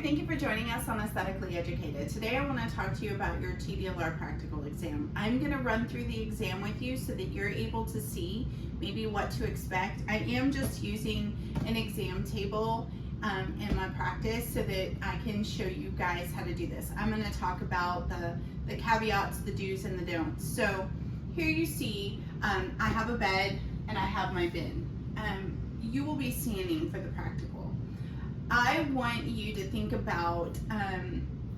thank you for joining us on Aesthetically Educated. Today I want to talk to you about your TDLR practical exam. I'm going to run through the exam with you so that you're able to see maybe what to expect. I am just using an exam table in my practice so that I can show you guys how to do this. I'm going to talk about the caveats, the do's and the don'ts. So here you see I have a bed and I have my bin. You will be standing for the practical. I want you to think about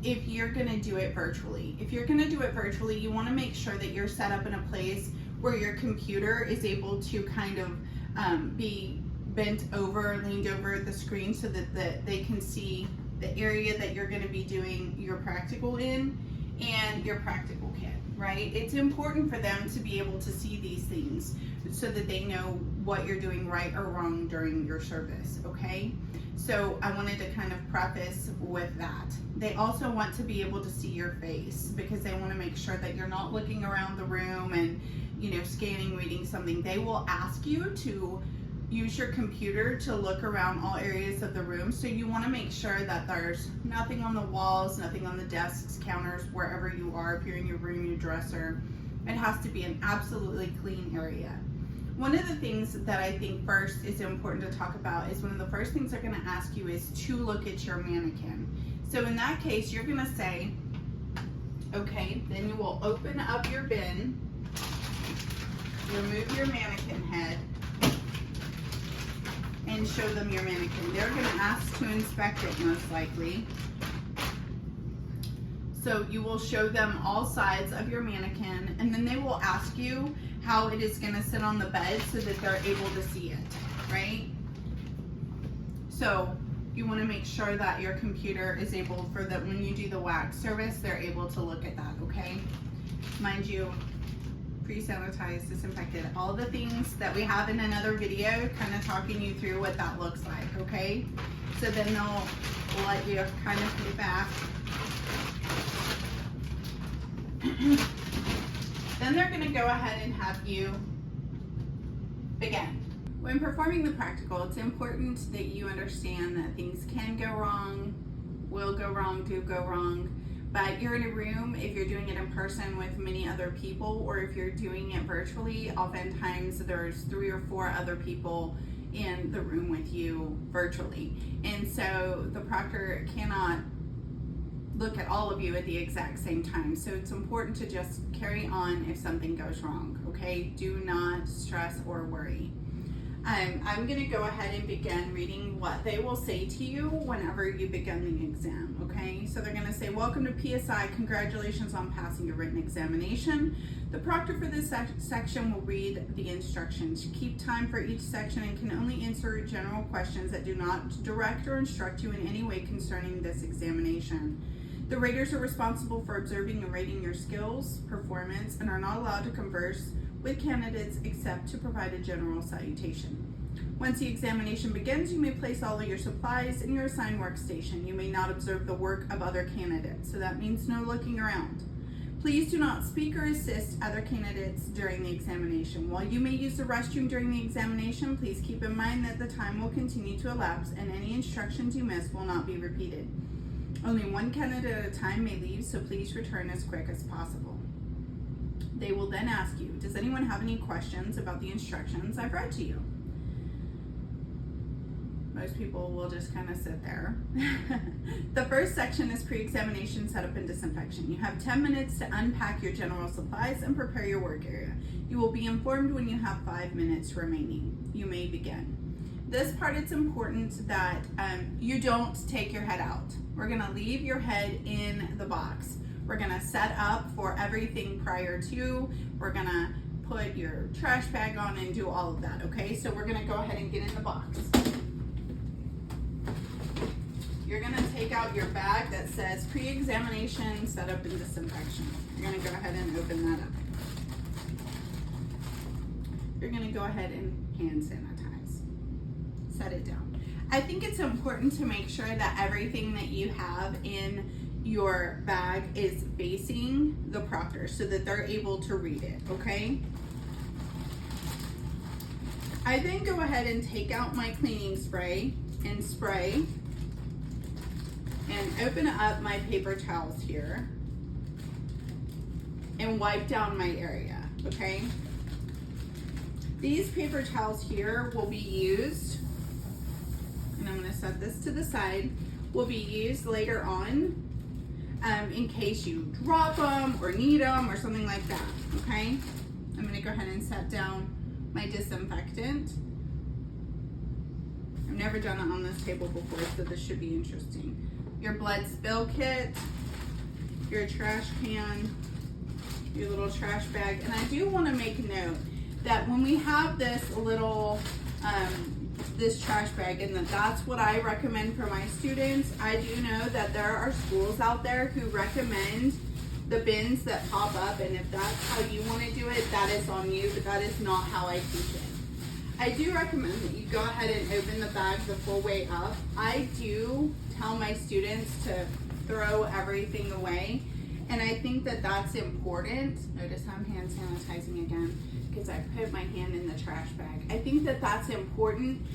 if you're going to do it virtually. If you're going to do it virtually, you want to make sure that you're set up in a place where your computer is able to kind of be bent over, leaned over the screen so that they can see the area that you're going to be doing your practical in and your practical kit, right? It's important for them to be able to see these things so that they know what you're doing right or wrong during your service, okay? So I wanted to kind of preface with that. They also want to be able to see your face because they want to make sure that you're not looking around the room and, you know, scanning, reading something. They will ask you to use your computer to look around all areas of the room. So you want to make sure that there's nothing on the walls, nothing on the desks, counters, wherever you are. If you're in your room, your dresser, it has to be an absolutely clean area. One of the things that I think first is important to talk about is one of the first things they're going to ask you is to look at your mannequin. So in that case, you're going to say, okay, then you will open up your bin, remove your mannequin head, and show them your mannequin. They're going to ask to inspect it most likely. So you will show them all sides of your mannequin, and then they will ask you how it is going to sit on the bed so that they're able to see it, right? So you want to make sure that your computer is able for that when you do the wax service, they're able to look at that, okay? Mind you, pre-sanitized, disinfected, all the things that we have in another video, kind of talking you through what that looks like, okay? So then they'll let you kind of get back. Then they're going to go ahead and have you begin. When performing the practical, it's important that you understand that things can go wrong, will go wrong, do go wrong, but you're in a room, if you're doing it in person with many other people, or if you're doing it virtually, oftentimes there's 3 or 4 other people in the room with you virtually. And so the proctor cannot look at all of you at the exact same time. So it's important to just carry on if something goes wrong, okay? Do not stress or worry. I'm gonna go ahead and begin reading what they will say to you whenever you begin the exam, okay? So they're gonna say, welcome to PSI, congratulations on passing your written examination. The proctor for this section will read the instructions. Keep time for each section and can only answer general questions that do not direct or instruct you in any way concerning this examination. The raters are responsible for observing and rating your skills, performance, and are not allowed to converse with candidates except to provide a general salutation. Once the examination begins, you may place all of your supplies in your assigned workstation. You may not observe the work of other candidates, so that means no looking around. Please do not speak or assist other candidates during the examination. While you may use the restroom during the examination, please keep in mind that the time will continue to elapse and any instructions you miss will not be repeated. Only one candidate at a time may leave, so please return as quick as possible. They will then ask you, does anyone have any questions about the instructions I've read to you? Most people will just kind of sit there. The first section is pre-examination setup and disinfection. You have 10 minutes to unpack your general supplies and prepare your work area. You will be informed when you have 5 minutes remaining. You may begin. This part, it's important that you don't take your head out. We're gonna leave your head in the box. We're gonna set up for everything prior to. We're gonna put your trash bag on and do all of that, okay? So we're gonna go ahead and get in the box. You're gonna take out your bag that says pre-examination setup and disinfection. You're gonna go ahead and open that up. You're gonna go ahead and hand sanitize. Set it down. I think it's important to make sure that everything that you have in your bag is facing the proctor so that they're able to read it, okay? I then go ahead and take out my cleaning spray and spray and open up my paper towels here and wipe down my area, okay? These paper towels here will be used, and I'm gonna set this to the side, will be used later on in case you drop them or need them or something like that, okay? I'm gonna go ahead and set down my disinfectant. I've never done it on this table before, so this should be interesting. Your blood spill kit, your trash can, your little trash bag. And I do want to make note that when we have this little this trash bag, and that's what I recommend for my students. I do know that there are schools out there who recommend the bins that pop up, and if that's how you want to do it, that is on you, but that is not how I teach it. I do recommend that you go ahead and open the bag the full way up. I do tell my students to throw everything away, and I think that that's important. Notice I'm hand sanitizing again because I put my hand in the trash bag. I think that that's important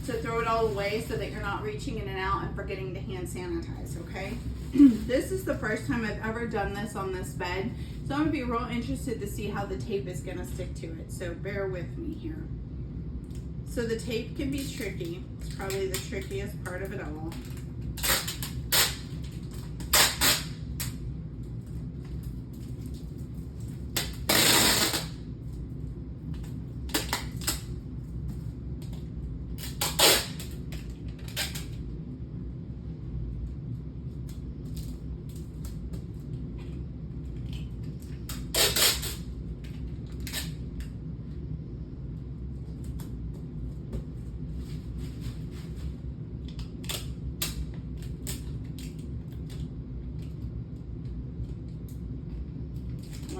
to throw it all away so that you're not reaching in and out and forgetting to hand sanitize, okay? This is the first time I've ever done this on this bed, so I'm gonna be real interested to see how the tape is gonna stick to it, so bear with me here. So the tape can be tricky. It's probably the trickiest part of it all.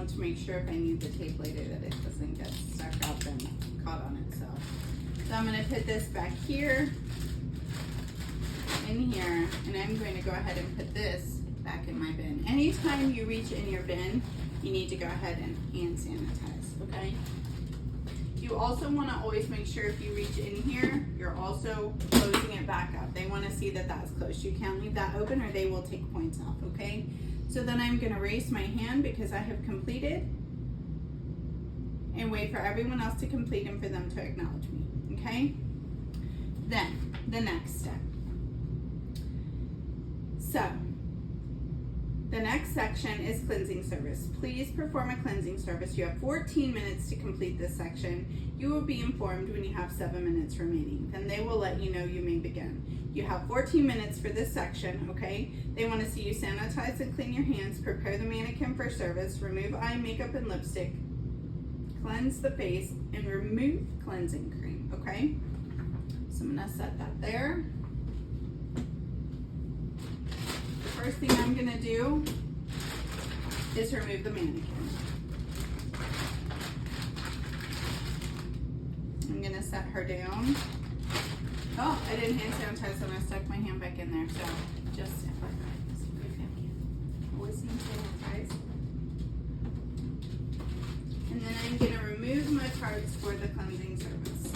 To make sure if I need the tape later that it doesn't get stuck up and caught on itself. So I'm going to put this back here, in here, and I'm going to go ahead and put this back in my bin. Anytime you reach in your bin, you need to go ahead and hand sanitize, okay? You also want to always make sure if you reach in here, you're also closing it back up. They want to see that that's closed. You can't leave that open or they will take points off, okay? So then I'm going to raise my hand because I have completed and wait for everyone else to complete and for them to acknowledge me, okay? Then, the next step. So, the next section is cleansing service. Please perform a cleansing service. You have 14 minutes to complete this section. You will be informed when you have 7 minutes remaining. Then they will let you know you may begin. You have 14 minutes for this section, okay? They want to see you sanitize and clean your hands, prepare the mannequin for service, remove eye makeup and lipstick, cleanse the face, and remove cleansing cream, okay? So I'm going to set that there. The first thing I'm going to do is remove the mannequin. I'm going to set her down. Oh, I didn't hand sanitize when I stuck my hand back in there, so just always hand sanitize. And then I'm going to remove my cards for the cleansing service.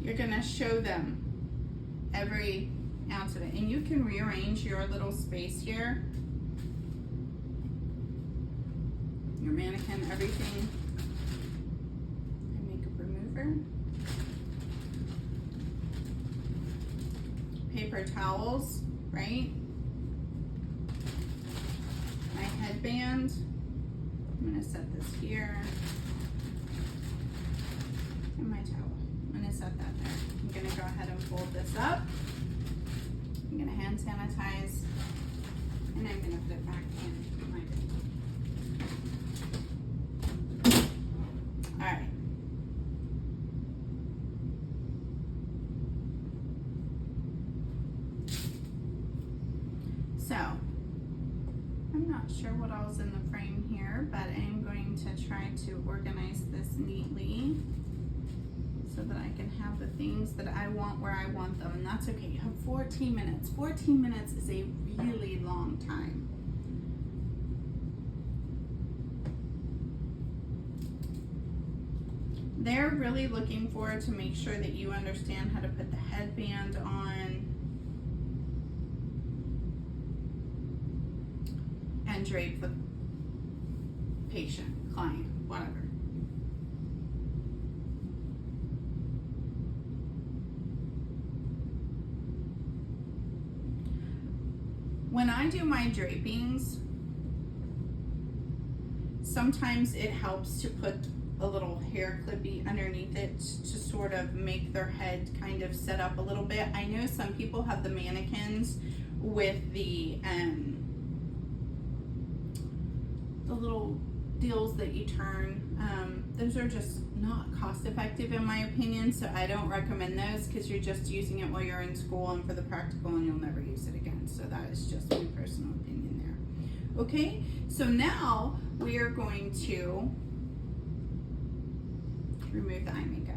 You're going to show them every ounce of it, and you can rearrange your little space here, your mannequin, everything. My makeup remover, paper towels, right? My headband. I'm going to set this here, and my towel. I'm going to set that there. I'm going to go ahead and fold this up. I'm going to hand sanitize, and I'm going to put it back in my bin. All right. So, I'm not sure what else in the frame here, but I'm going to try to organize this neatly so that I can have the things that I want where I want them, and that's okay. You have 14 minutes. 14 minutes is a really long time. they're really looking for to make sure that you understand how to put the headband on and drape the patient, client, whatever. When I do my drapings, sometimes it helps to put a little hair clippy underneath it to sort of make their head kind of set up a little bit. I know some people have the mannequins with the little deals that you turn. Those are just not cost effective in my opinion, so I don't recommend those because you're just using it while you're in school and for the practical, and you'll never use it again. So that is just my personal opinion there. Okay, so now we are going to remove the eye makeup.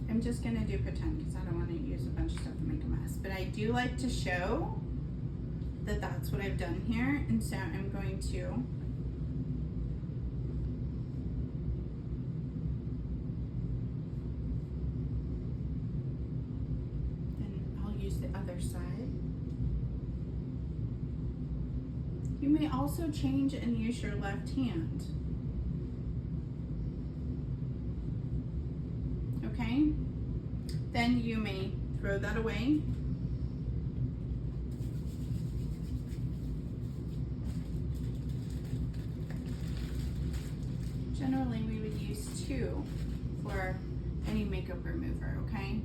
I'm just going to do pretend because I don't want to use a bunch of stuff and make a mess. But I do like to show that that's what I've done here. And so I'm going to then I'll use the other side. You may also change and use your left hand. Okay? Then you may throw that away. Generally, we would use 2 for any makeup remover, okay?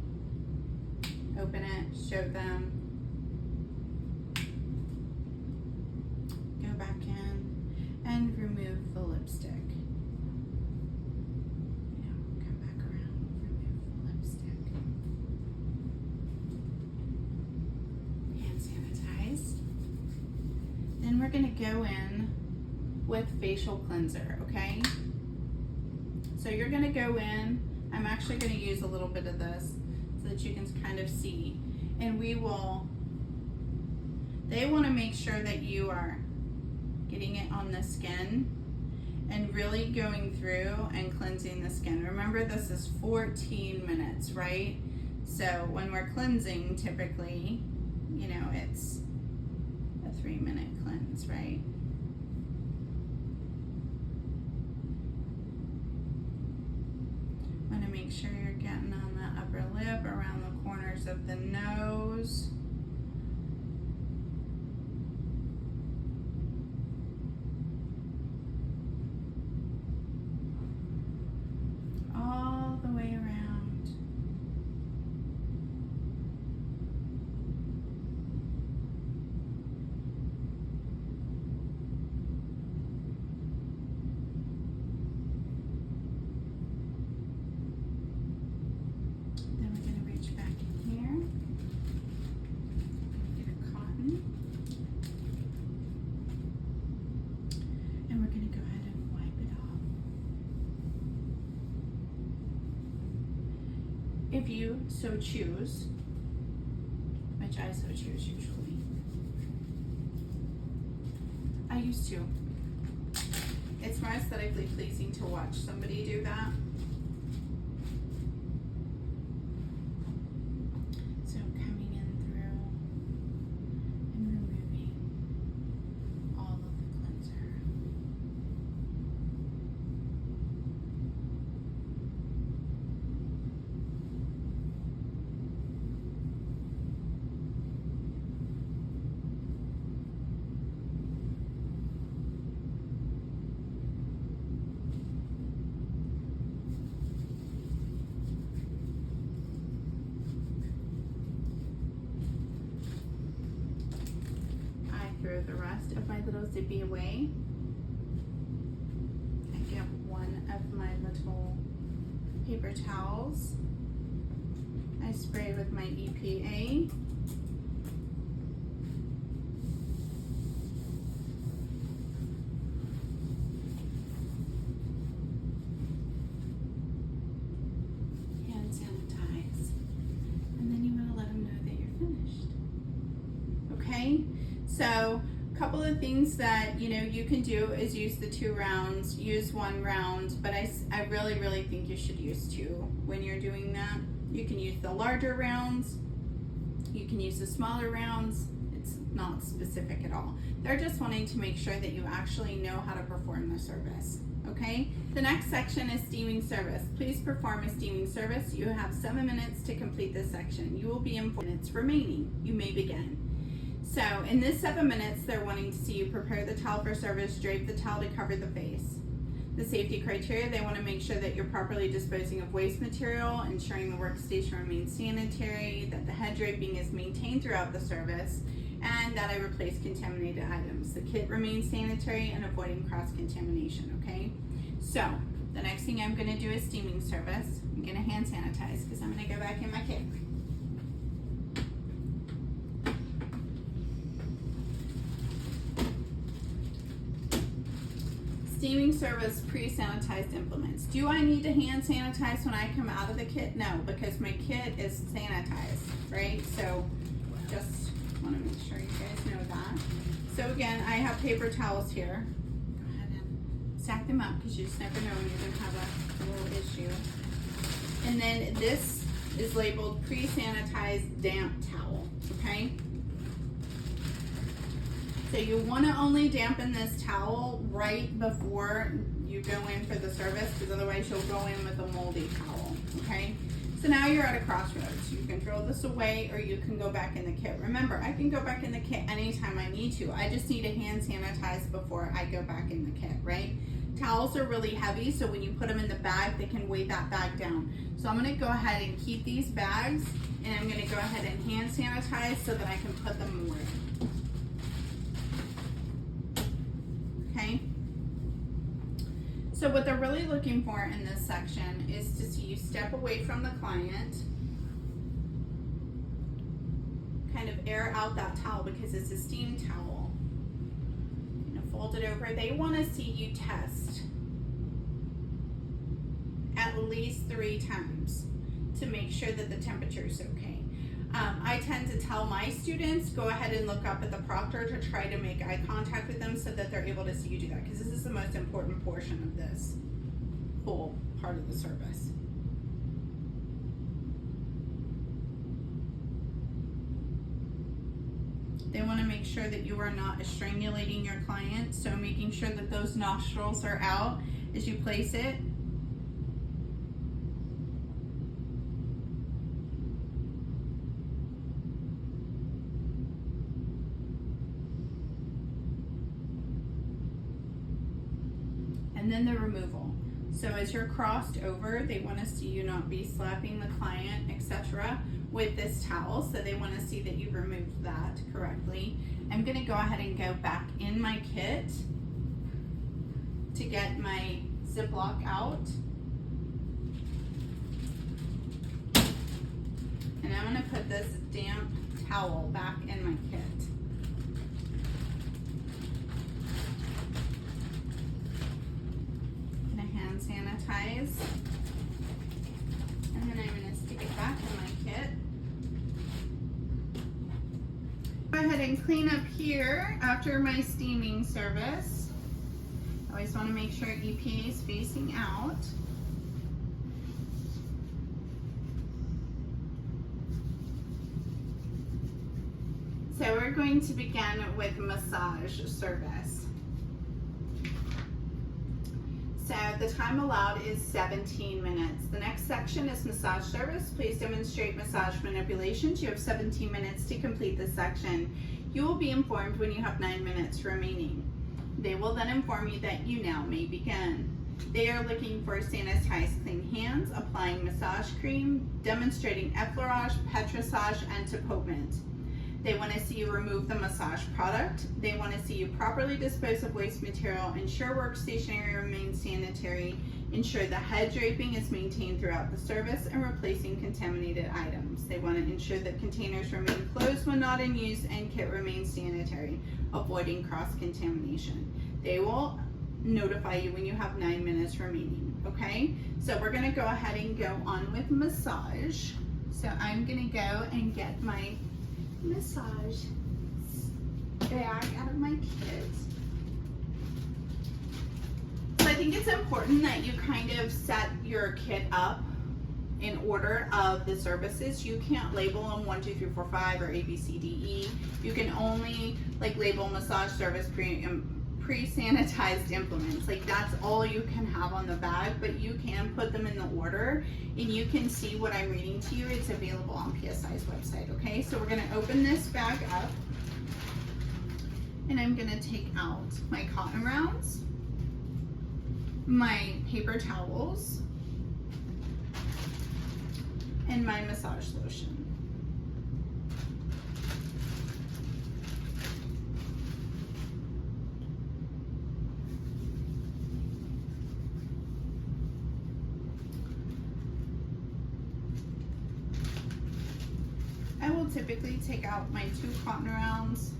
Open it, show them. Go back in and remove the lipstick. We're going to go in with facial cleanser, okay? So you're going to go in, I'm actually going to use a little bit of this so that you can kind of see, and they want to make sure that you are getting it on the skin and really going through and cleansing the skin. Remember, this is 14 minutes, right? So when we're cleansing, typically, you know, it's a 3-minute cleanse, right? Want to make sure you're getting on the upper lip, around the corners of the nose. All the way around. If you so choose, which I so choose usually, I used to. It's more aesthetically pleasing to watch somebody do that. So coming in through and removing all of the cleanser. Throw the rest of my little zippy away. I get one of my little paper towels. I spray with my EPA. Hand sanitize. And So a couple of things that you can do is use the 2 rounds, use 1 round, but I really think you should use 2 when you're doing that. You can use the larger rounds, you can use the smaller rounds. It's not specific at all. They're just wanting to make sure that you actually know how to perform the service. Okay, the next section is steaming service. Please perform a steaming service. You have 7 minutes to complete this section. You will be in 4 minutes remaining. You may begin. So in this 7 minutes, they're wanting to see you prepare the towel for service, drape the towel to cover the face. The safety criteria, they want to make sure that you're properly disposing of waste material, ensuring the workstation remains sanitary, that the head draping is maintained throughout the service, and that I replace contaminated items. The kit remains sanitary and avoiding cross-contamination, okay? So, the next thing I'm gonna do is steaming service. I'm gonna hand sanitize because I'm gonna go back in my kit. Steaming service pre-sanitized implements. Do I need to hand sanitize when I come out of the kit? No, because my kit is sanitized, right? So, just want to make sure you guys know that. So again, I have paper towels here. Go ahead and stack them up because you just never know when you're going to have a little issue. And then this is labeled pre-sanitized damp towel, okay? So you want to only dampen this towel right before you go in for the service, because otherwise you'll go in with a moldy towel, okay? So now you're at a crossroads. You can throw this away or you can go back in the kit. Remember, I can go back in the kit anytime I need to. I just need to hand sanitize before I go back in the kit, right? Towels are really heavy, so when you put them in the bag, they can weigh that bag down. So I'm gonna go ahead and keep these bags, and I'm gonna go ahead and hand sanitize so that I can put them away. Okay? So what they're really looking for in this section is to see you step away from the client, kind of air out that towel because it's a steam towel. Fold it over. They want to see you test at least 3 times to make sure that the temperature is okay. I tend to tell my students, go ahead and look up at the proctor to try to make eye contact with them so that they're able to see you do that, because this is the most important portion of this whole part of the service. They want to make sure that you are not strangulating your client, so making sure that those nostrils are out as you place it. And then the removal. So as you're crossed over, they want to see you not be slapping the client, etc. with this towel, so they want to see that you've removed that correctly. I'm going to go ahead and go back in my kit to get my Ziploc out. And I'm going to put this damp towel back in my kit. I'm going to hand sanitize. And then I'm going to stick it back in my kit. Go ahead and clean up here after my steaming service. I always want to make sure EPA is facing out. So we're going to begin with massage service. So the time allowed is 17 minutes. The next section is massage service. Please demonstrate massage manipulations. You have 17 minutes to complete this section. You will be informed when you have 9 minutes remaining. They will then inform you that you now may begin. They are looking for sanitized clean hands, applying massage cream, demonstrating Effleurage, Petrissage, and Tapotement. They want to see you remove the massage product. They want to see you properly dispose of waste material, ensure workstation area remains sanitary, ensure the head draping is maintained throughout the service, and replacing contaminated items. They want to ensure that containers remain closed when not in use and kit remains sanitary, avoiding cross-contamination. They will notify you when you have 9 minutes remaining, okay? So we're going to go ahead and go on with massage. So I'm going to go and get my massage bag out of my kit. So I think it's important that you kind of set your kit up in order of the services. You can't label them 1, 2, 3, 4, 5 or A, B, C, D, E. You can only like label massage service pre-sanitized implements. Like that's all you can have on the bag, but you can put them in the order and you can see what I'm reading to you. It's available on PSI's website, okay? So we're gonna open this bag up and I'm gonna take out my cotton rounds, my paper towels, and my massage lotion. I will typically take out my 2 cotton rounds,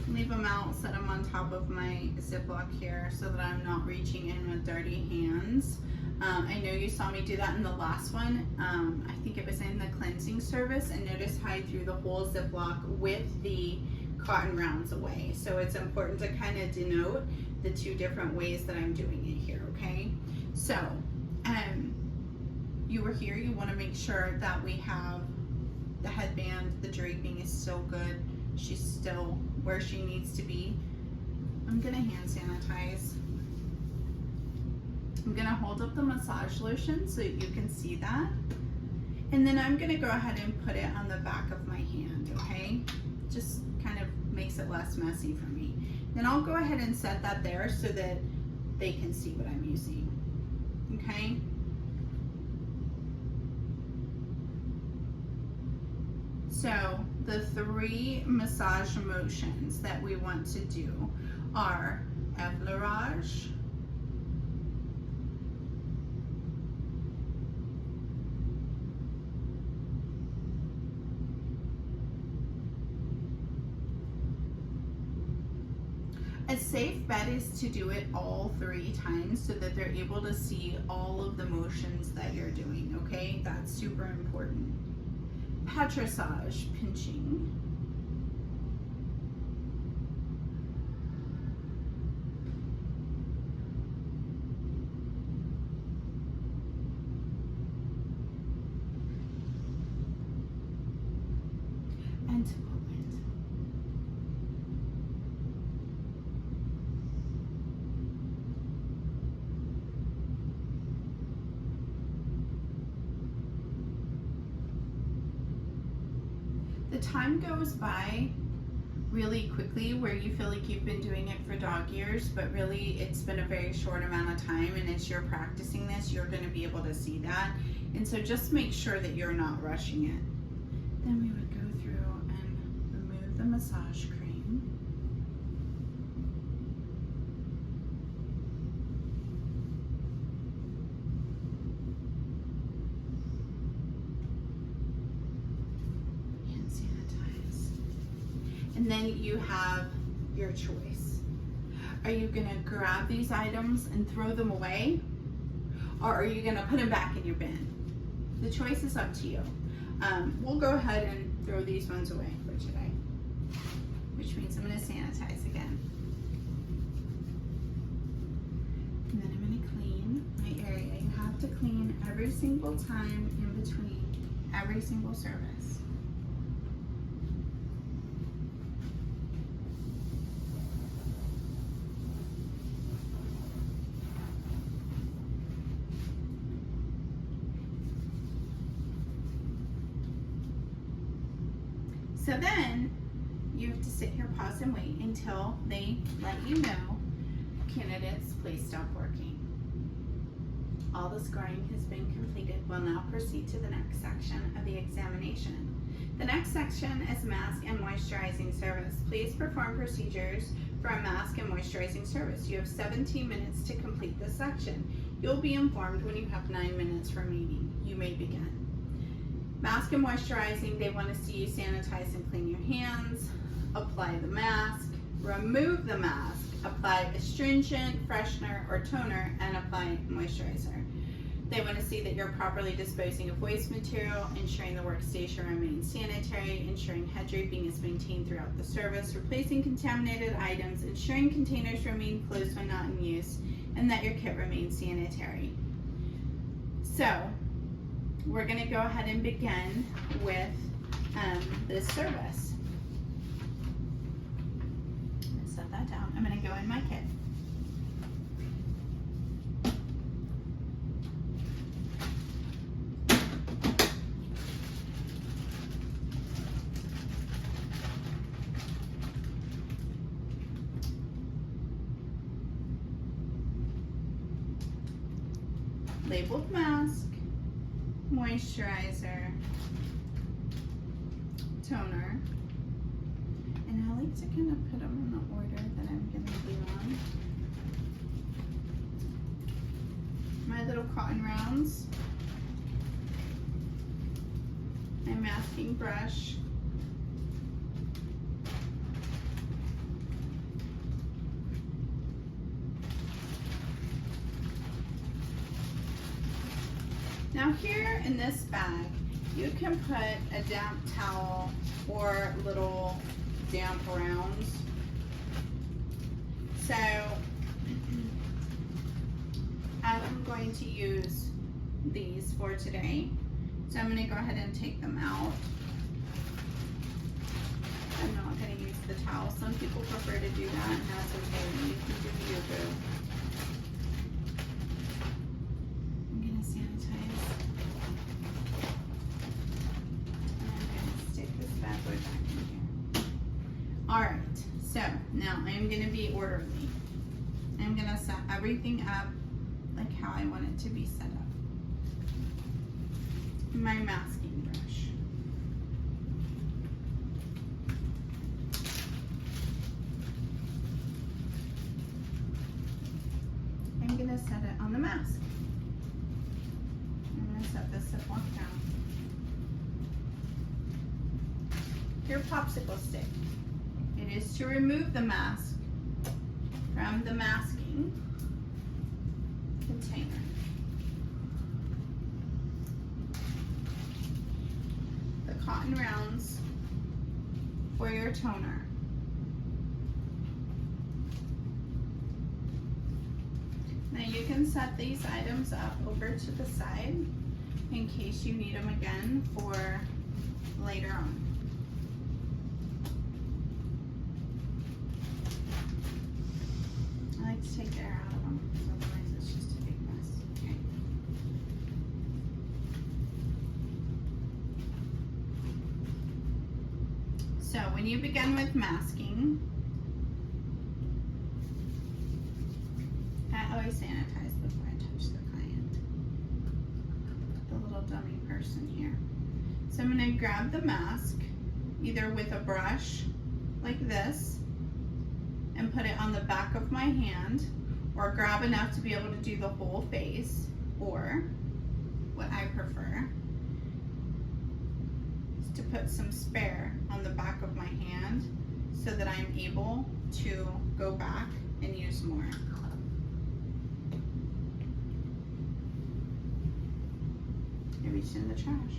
leave them out, set them on top of my Ziploc here so that I'm not reaching in with dirty hands. I know you saw me do that in the last one. I think it was in the cleansing service, and notice how I threw the whole Ziploc with the cotton rounds away. So it's important to kind of denote the 2 different ways that I'm doing it here, okay? So, you were here, you want to make sure that we have the headband, the draping is still good. She's still where she needs to be. I'm gonna hand sanitize. I'm gonna hold up the massage lotion so you can see that. And then I'm gonna go ahead and put it on the back of my hand, okay? Just kind of makes it less messy for me. Then I'll go ahead and set that there so that they can see what I'm using, okay? So the 3 massage motions that we want to do are Effleurage, a safe bet is to do it all 3 times so that they're able to see all of the motions that you're doing, okay? That's super important. Petrissage, pinching. And Tapotement. The time goes by really quickly where you feel like you've been doing it for dog years, but really it's been a very short amount of time, and as you're practicing this, you're going to be able to see that. And so just make sure that you're not rushing it. Then we would go through and remove the massage cream. And then you have your choice. Are you gonna grab these items and throw them away? Or are you gonna put them back in your bin? The choice is up to you. We'll go ahead and throw these ones away for today, which means I'm gonna sanitize again. And then I'm gonna clean my area. You have to clean every single time in between every single service. So then you have to sit here, pause and wait until they let you know, candidates, please stop working. All the scoring has been completed. We'll now proceed to the next section of the examination. The next section is mask and moisturizing service. Please perform procedures for a mask and moisturizing service. You have 17 minutes to complete this section. You'll be informed when you have 9 minutes remaining. You may begin. Mask and moisturizing, they want to see you sanitize and clean your hands, apply the mask, remove the mask, apply astringent, freshener, or toner, and apply moisturizer. They want to see that you're properly disposing of waste material, ensuring the workstation remains sanitary, ensuring head draping is maintained throughout the service, replacing contaminated items, ensuring containers remain closed when not in use, and that your kit remains sanitary. So we're going to go ahead and begin with this service. I'm going to set that down. I'm going to go in my kit. Labeled mask, moisturizer, toner, and I like to kind of put them in the order that I'm going to do on. My little cotton rounds, my masking brush, now here in this bag, you can put a damp towel or little damp rounds. So I'm going to use these for today. So I'm going to go ahead and take them out. I'm not going to use the towel. Some people prefer to do that, and that's okay. You can do your boo. Alright, so now I'm going to be orderly. I'm going to set everything up like how I want it to be set up. My masking brush. I'm going to set it on the mask. I'm going to set this Ziploc down. Your popsicle stick. It is to remove the mask from the masking container. The cotton rounds for your toner. Now you can set these items up over to the side in case you need them again for later on. I like to take the air out of them because otherwise it's just a big mess. Okay. So when you begin with masking, I always sanitize before I touch the client. The little dummy person here. So I'm going to grab the mask either with a brush like this and put it on the back of my hand, or grab enough to be able to do the whole face, or what I prefer is to put some spare on the back of my hand so that I'm able to go back and use more. I reached in the trash.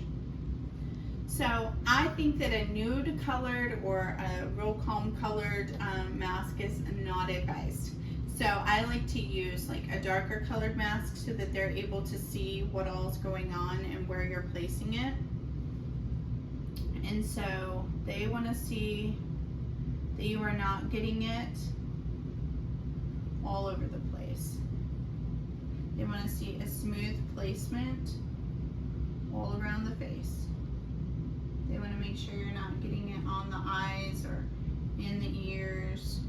So I think that a nude colored or a real calm colored mask is not advised. So I like to use like a darker colored mask so that they're able to see what all is going on and where you're placing it. And so they want to see that you are not getting it all over the place. They want to see a smooth placement all around the face. They want to make sure you're not getting it on the eyes or in the ears.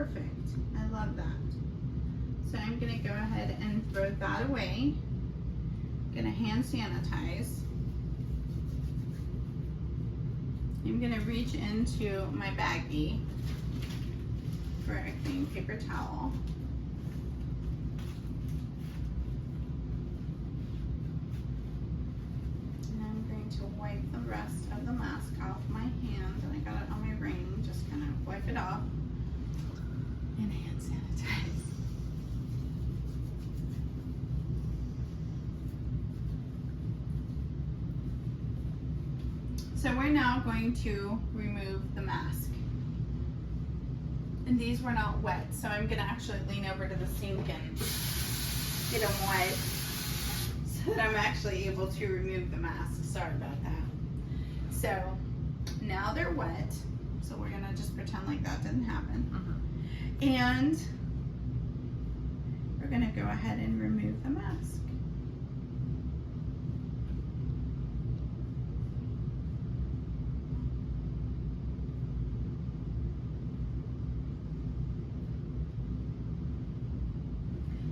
Perfect. I love that. So I'm going to go ahead and throw that away. I'm going to hand sanitize. I'm going to reach into my baggie for a clean paper towel. And I'm going to wipe the rest of the mask off my hand. And I got it on my ring. Just kind of wipe it off and hand sanitize. So we're now going to remove the mask. And these were not wet, so I'm gonna actually lean over to the sink and get them wet so that I'm actually able to remove the mask. Sorry about that. So now they're wet, so we're gonna just pretend like that didn't happen. And we're gonna go ahead and remove the mask.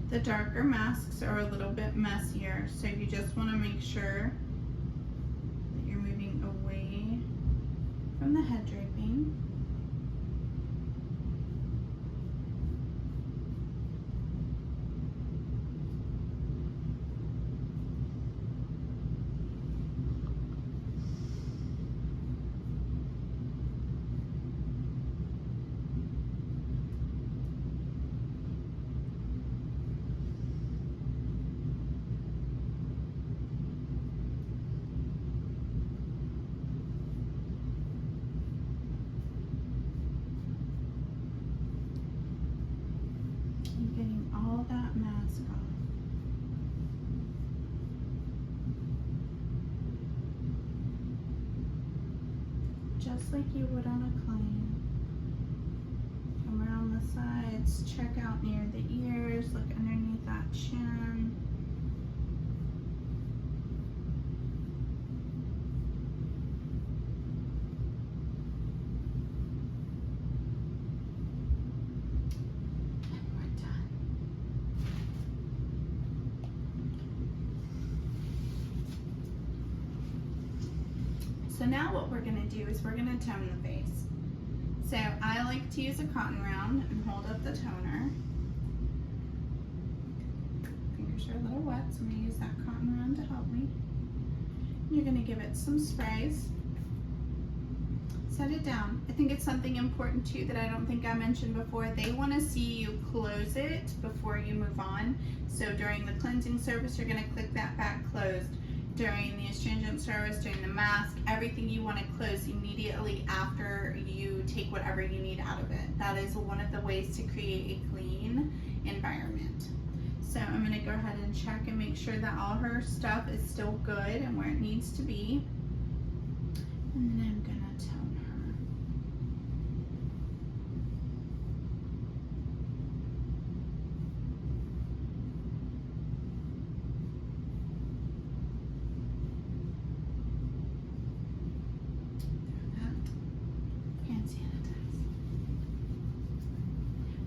The darker masks are a little bit messier, so you just want to make sure that you're moving away from the head draping. Getting all that mask off. Just like you would on a client. Come around the sides, check out near the ears, look underneath that chin. So now what we're going to do is we're going to tone the face. So I like to use a cotton round and hold up the toner. Fingers are a little wet, so I'm going to use that cotton round to help me. You're going to give it some sprays. Set it down. I think it's something important too that I don't think I mentioned before. They want to see you close it before you move on. So during the cleansing service, you're going to click that back closed. During the astringent service, during the mask, everything you want to close immediately after you take whatever you need out of it. That is one of the ways to create a clean environment. So I'm going to go ahead and check and make sure that all her stuff is still good and where it needs to be. And then I'm going to tone her.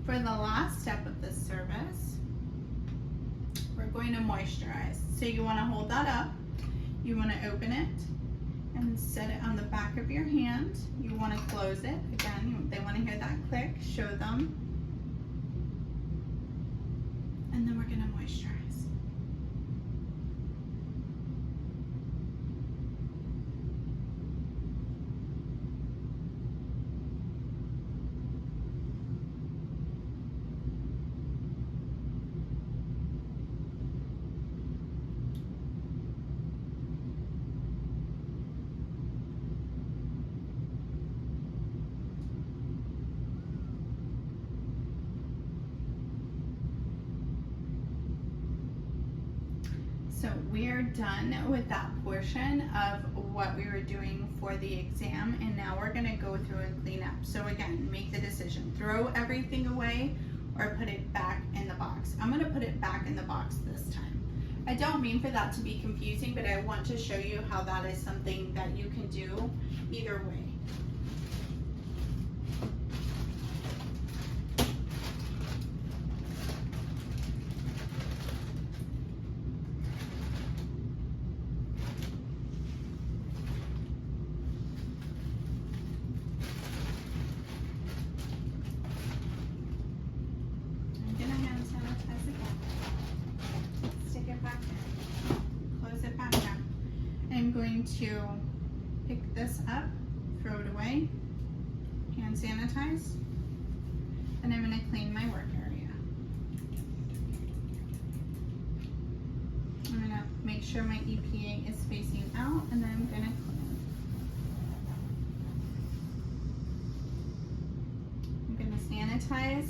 For the last step of this service, we're going to moisturize. So you want to hold that up, you want to open it and set it on the back of your hand. You want to close it. Again, they want to hear that click, show them. And then we're going to moisturize. So we're done with that portion of what we were doing for the exam, and now we're gonna go through and clean up. So again, make the decision, throw everything away or put it back in the box. I'm gonna put it back in the box this time. I don't mean for that to be confusing, but I want to show you how that is something that you can do either way. to pick this up, throw it away, hand sanitize, and I'm going to clean my work area. I'm going to make sure my EPA is facing out, and then I'm going to clean. I'm going to sanitize,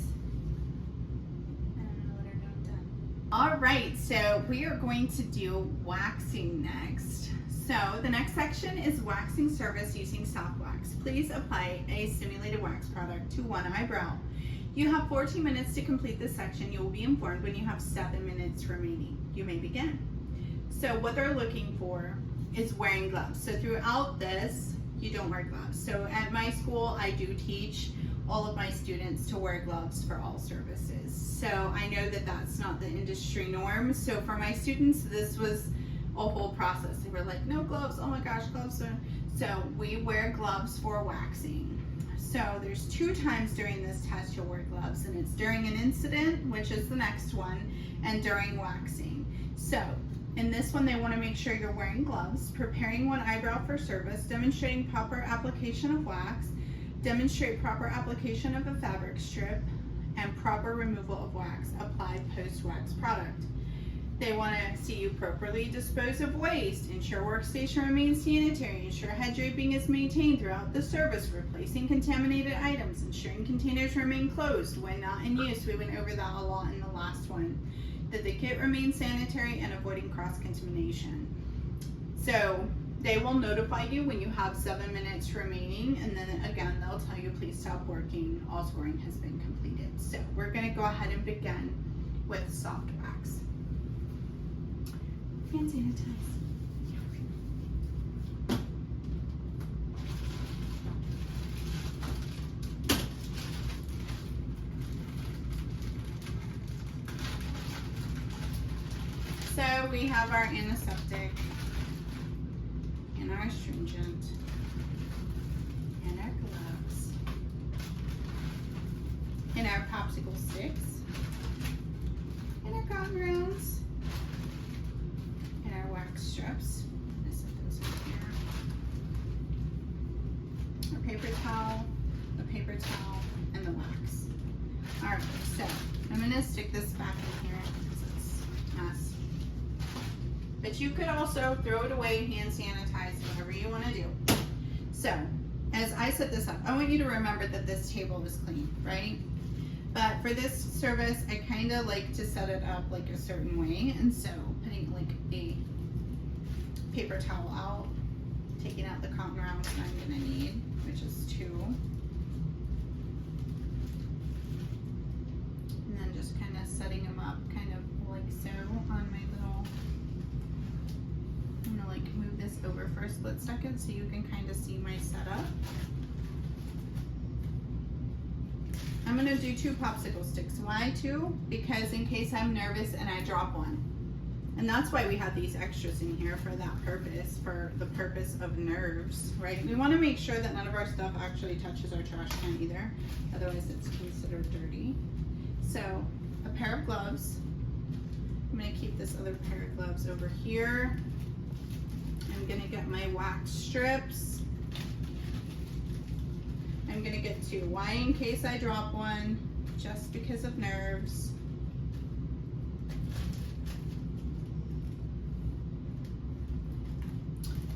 and I'm going to let her know I'm done. All right, so we are going to do waxing next. So the next section is waxing service using soft wax. Please apply a stimulated wax product to one eyebrow. You have 14 minutes to complete this section. You will be informed when you have 7 minutes remaining. You may begin. So what they're looking for is wearing gloves. So throughout this, you don't wear gloves. So at my school, I do teach all of my students to wear gloves for all services. So I know that that's not the industry norm. So for my students, this was a whole process. They were like, no gloves, oh my gosh, gloves. So we wear gloves for waxing. So there's 2 times during this test you'll wear gloves, and it's during an incident, which is the next one, and during waxing. So in this one, they want to make sure you're wearing gloves, preparing one eyebrow for service, demonstrating proper application of wax, demonstrate proper application of a fabric strip, and proper removal of wax applied post-wax product. They want to see you properly dispose of waste, ensure workstation remains sanitary, ensure head draping is maintained throughout the service, replacing contaminated items, ensuring containers remain closed when not in use. We went over that a lot in the last one. That the kit remains sanitary and avoiding cross-contamination. So they will notify you when you have 7 minutes remaining, and then again, they'll tell you please stop working, all scoring has been completed. So we're going to go ahead and begin with soft wax. Hand sanitize. So we have our antiseptic and our astringent and our gloves and our popsicle sticks and our cotton rounds and our wax strips. I'm gonna set those in here. Our paper towel, the paper towel, and the wax. Alright, so I'm gonna stick this back in here because it's a mess. But you could also throw it away, hand sanitize, whatever you want to do. So, as I set this up, I want you to remember that this table is clean, right? But for this service, I kind of like to set it up like a certain way. And so, putting like a paper towel out, taking out the cotton rounds that I'm going to need, which is 2. And then just kind of setting them up kind of like so on my little... I'm gonna like move this over for a split second so you can kind of see my setup. I'm gonna do 2 popsicle sticks. Why 2? Because in case I'm nervous and I drop one. And that's why we have these extras in here, for that purpose, for the purpose of nerves, right? We wanna make sure that none of our stuff actually touches our trash can either. Otherwise it's considered dirty. So a pair of gloves. I'm gonna keep this other pair of gloves over here. I'm going to get my wax strips. I'm going to get 2. Why? In case I drop one, just because of nerves.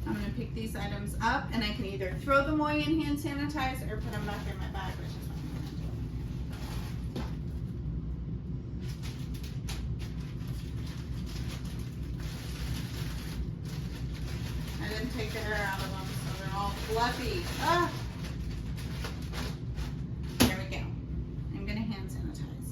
I'm going to pick these items up, and I can either throw them away and hand sanitize or put them back in my bag, which is what I'm going to do. Take the air out of them so they're all fluffy. Ah! There we go. I'm going to hand sanitize.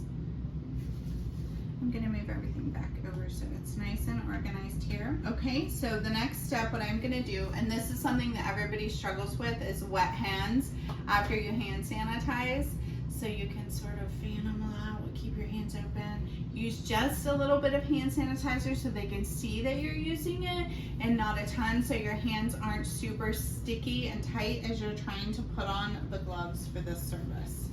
I'm going to move everything back over so it's nice and organized here. Okay, so the next step, what I'm going to do, and this is something that everybody struggles with, is wet hands after you hand sanitize. So you can sort of fan them out, keep your hands open. Use just a little bit of hand sanitizer so they can see that you're using it, and not a ton, so your hands aren't super sticky and tight as you're trying to put on the gloves for this service.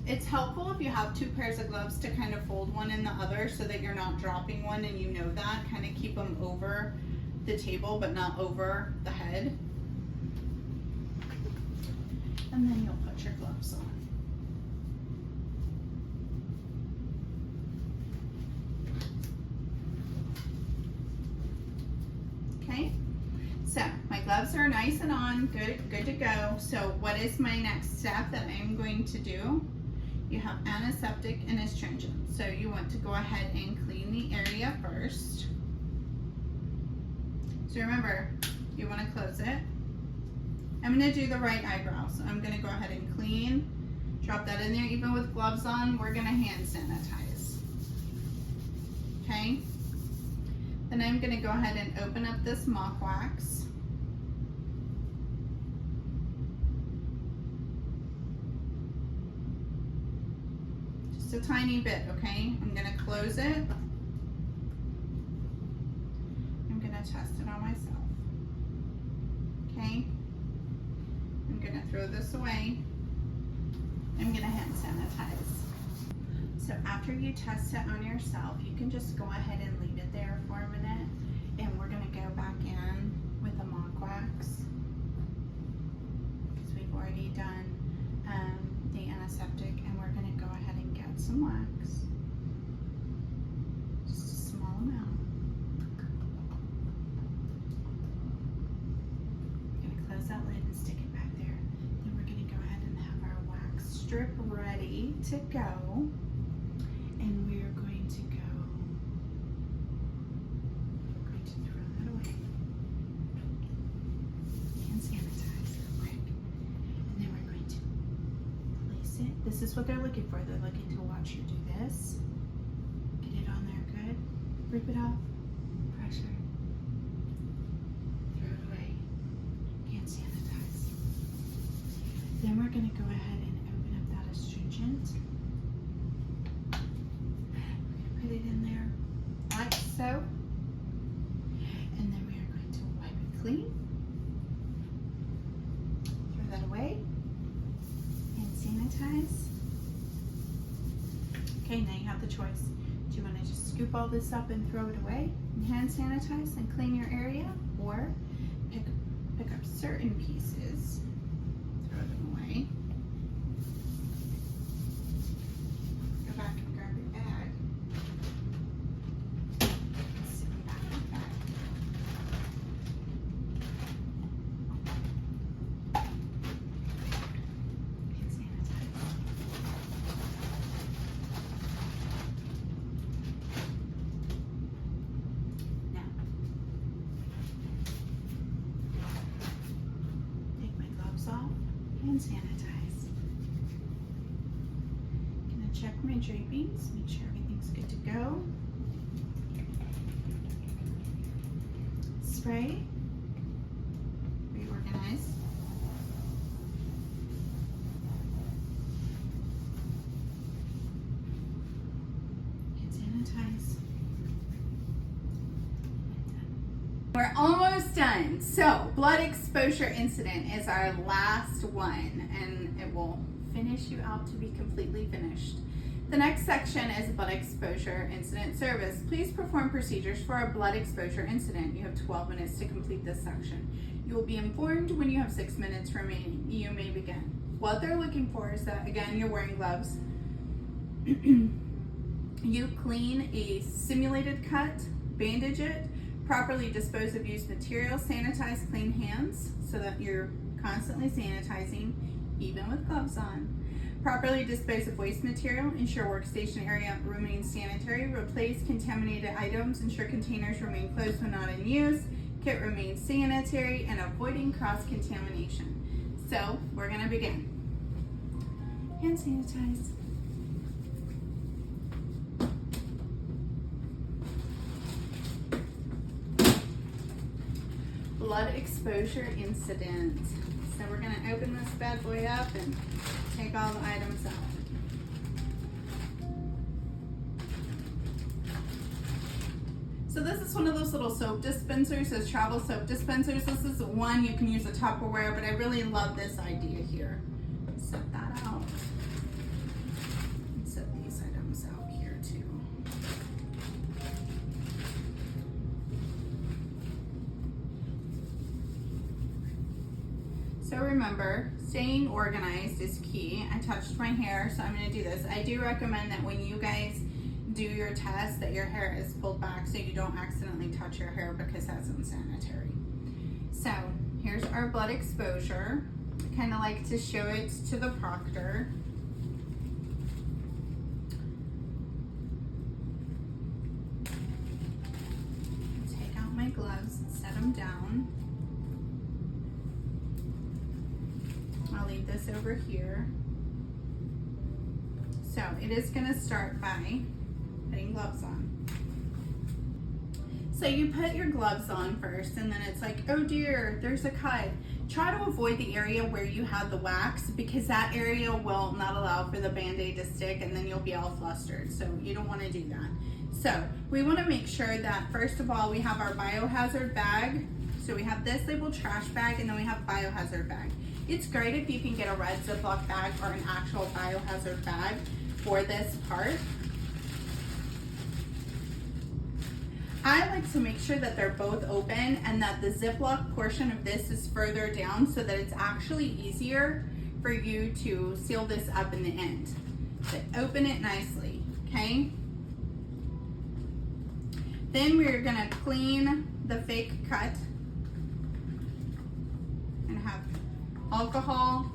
It's helpful if you have 2 pairs of gloves to kind of fold one in the other so that you're not dropping one, and you know that. Kind of keep them over the table but not over the head. And then you'll put your gloves on. Okay, so my gloves are nice and on, good to go. So what is my next step that I'm going to do? You have antiseptic and astringent. So you want to go ahead and clean the area first. So remember, you want to close it. I'm going to do the right eyebrow, so I'm going to go ahead and clean, drop that in there. Even with gloves on, we're going to hand sanitize. Okay? Then I'm going to go ahead and open up this mock wax. Just a tiny bit, okay? I'm going to close it. I'm going to test it on myself. Okay? I'm going to throw this away. I'm going to hand sanitize. So after you test it on yourself, you can just go ahead and leave it there for a minute, and we're going to go back in with the mock wax because we've already done the antiseptic, and we're going to go ahead and get some wax, just a small amount. I'm going to close that lid and stick it back there. Then we're going to go ahead and have our wax strip ready to go. And we're going to throw that away. And sanitize real quick. And then we're going to place it. This is what they're looking for. They're looking to watch you do this. Get it on there good. Rip it off. Pressure. Throw it away. And sanitize. Then we're going to go ahead and open up that astringent. Put it in there like so, and then we are going to wipe it clean, throw that away, and sanitize. Okay, now you have the choice. Do you want to just scoop all this up and throw it away and hand sanitize and clean your area, or pick up certain pieces, throw them away, go back and grab your bag, and sanitize. Gonna check my drapings, make sure everything's good to go. Spray, reorganize. And sanitize. We're almost done. So, blood exposure incident is our last one, and it will finish you out to be completely finished. The next section is blood exposure incident service. Please perform procedures for a blood exposure incident. You have 12 minutes to complete this section. You will be informed when you have 6 minutes remaining. You may begin. What they're looking for is that, again, you're wearing gloves. You clean a simulated cut, bandage it, properly dispose of used material, sanitize, clean hands so that you're constantly sanitizing, even with gloves on. Properly dispose of waste material, ensure workstation area remains sanitary, replace contaminated items, ensure containers remain closed when not in use, kit remains sanitary, and avoiding cross-contamination. So, we're gonna begin. Hand sanitize. Blood exposure incident. So we're going to open this bad boy up and take all the items out. So this is one of those little soap dispensers, those travel soap dispensers. This is one you can use a Tupperware, but I really love this idea here. Set that out. And set these items out here too. So remember, staying organized is key. I touched my hair, so I'm going to do this. I do recommend that when you guys do your test that your hair is pulled back so you don't accidentally touch your hair, because that's unsanitary. So here's our blood exposure. I kind of like to show it to the proctor. Take out my gloves and set them down. I'll leave this over here. So it is going to start by putting gloves on. So you put your gloves on first, and then it's like, oh dear, there's a cut. Try to avoid the area where you had the wax, because that area will not allow for the Band-Aid to stick, and then you'll be all flustered. So you don't want to do that. So we want to make sure that first of all we have our biohazard bag. So we have this labeled trash bag, and then we have biohazard bag. It's great if you can get a red Ziploc bag or an actual biohazard bag for this part. I like to make sure that they're both open and that the Ziploc portion of this is further down so that it's actually easier for you to seal this up in the end. So open it nicely, okay? Then we're gonna clean the fake cut and have alcohol,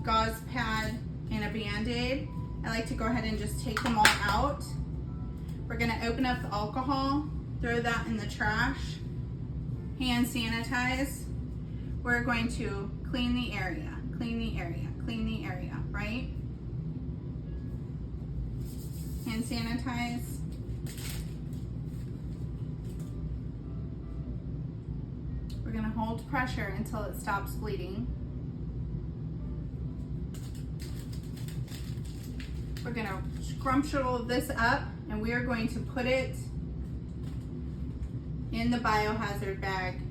gauze pad, and a Band-Aid. I like to go ahead and just take them all out. We're gonna open up the alcohol, throw that in the trash, hand sanitize. We're going to clean the area, clean the area, clean the area, right? Hand sanitize. We're gonna hold pressure until it stops bleeding. We're gonna scrumptious this up, and we are going to put it in the biohazard bag,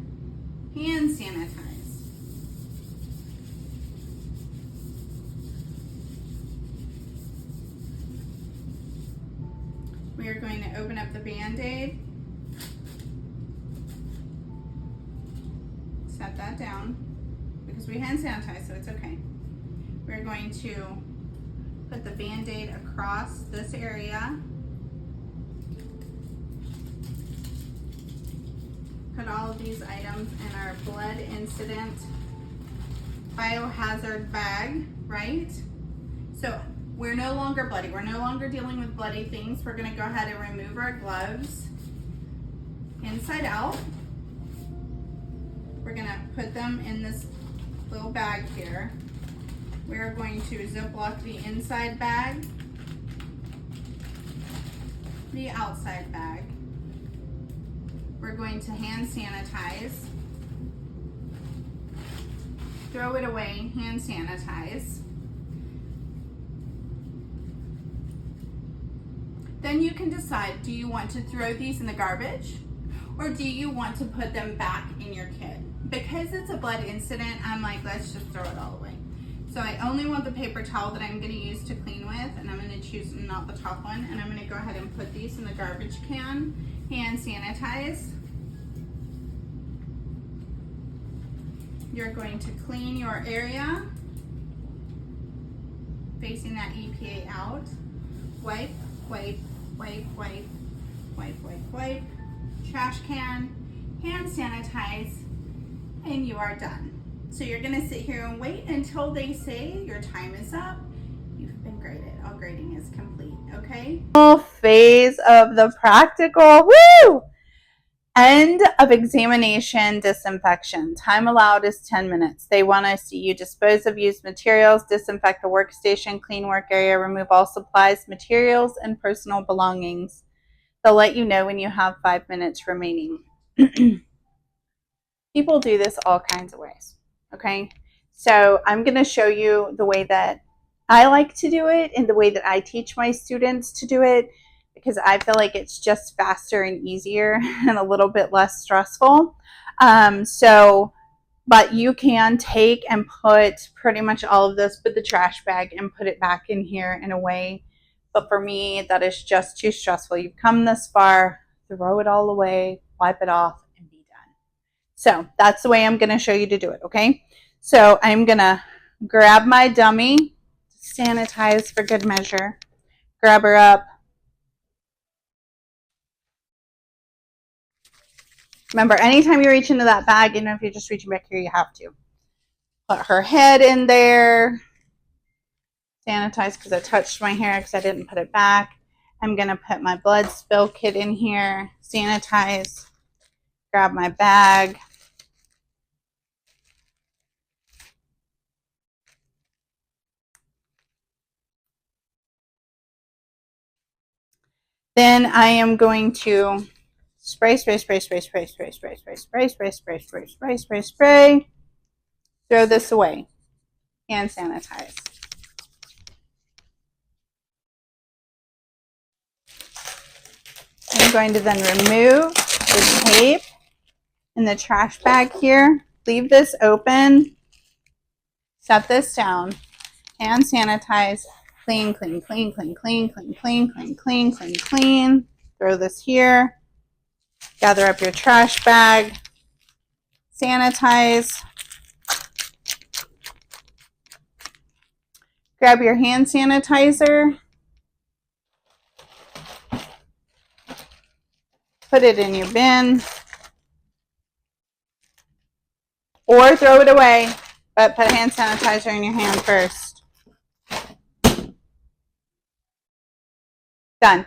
hand sanitize. We are going to open up the Band-Aid, set that down, because we hand sanitize, so it's okay. We're going to put the Band-Aid across this area. Put all of these items in our blood incident biohazard bag, right? So we're no longer bloody. We're no longer dealing with bloody things. We're gonna go ahead and remove our gloves inside out. We're gonna put them in this little bag here. We're going to Ziploc the inside bag, the outside bag. We're going to hand sanitize, throw it away, hand sanitize. Then you can decide, do you want to throw these in the garbage, or do you want to put them back in your kit? Because it's a blood incident, I'm like, let's just throw it all away. So I only want the paper towel that I'm going to use to clean with, and I'm going to choose not the top one, and I'm going to go ahead and put these in the garbage can, hand sanitize. You're going to clean your area, facing that EPA out. Wipe, wipe, wipe, wipe, wipe, wipe, wipe. Trash can, hand sanitize, and you are done. So you're gonna sit here and wait until they say your time is up. You've been graded. All grading is complete, okay? Phase of the practical, woo! End of examination, disinfection. Time allowed is 10 minutes. They want to see you dispose of used materials, disinfect the workstation, clean work area, remove all supplies, materials, and personal belongings. They'll let you know when you have 5 minutes remaining. People do this all kinds of ways, okay? So I'm going to show you the way that I like to do it and the way that I teach my students to do it, because I feel like it's just faster and easier and a little bit less stressful. But you can take and put pretty much all of this with the trash bag and put it back in here in a way. But for me, that is just too stressful. You've come this far, throw it all away, wipe it off, and be done. So that's the way I'm going to show you to do it, okay? So I'm gonna grab my dummy, sanitize for good measure, grab her up. Remember, anytime you reach into that bag, even if you're just reaching back here, you have to put her head in there, sanitize because I touched my hair because I didn't put it back. I'm gonna put my blood spill kit in here, sanitize, grab my bag. Then I am going to spray, spray, spray, spray, spray, spray, spray, spray, spray, spray, spray, spray, spray, spray, spray. Throw this away. Hand sanitize. I'm going to then remove the tape in the trash bag here. Leave this open. Set this down. Hand sanitize. Clean, clean, clean, clean, clean, clean, clean, clean, clean, clean, clean. Throw this here. Gather up your trash bag. Sanitize. Grab your hand sanitizer. Put it in your bin. Or throw it away, but put hand sanitizer in your hand first. Done.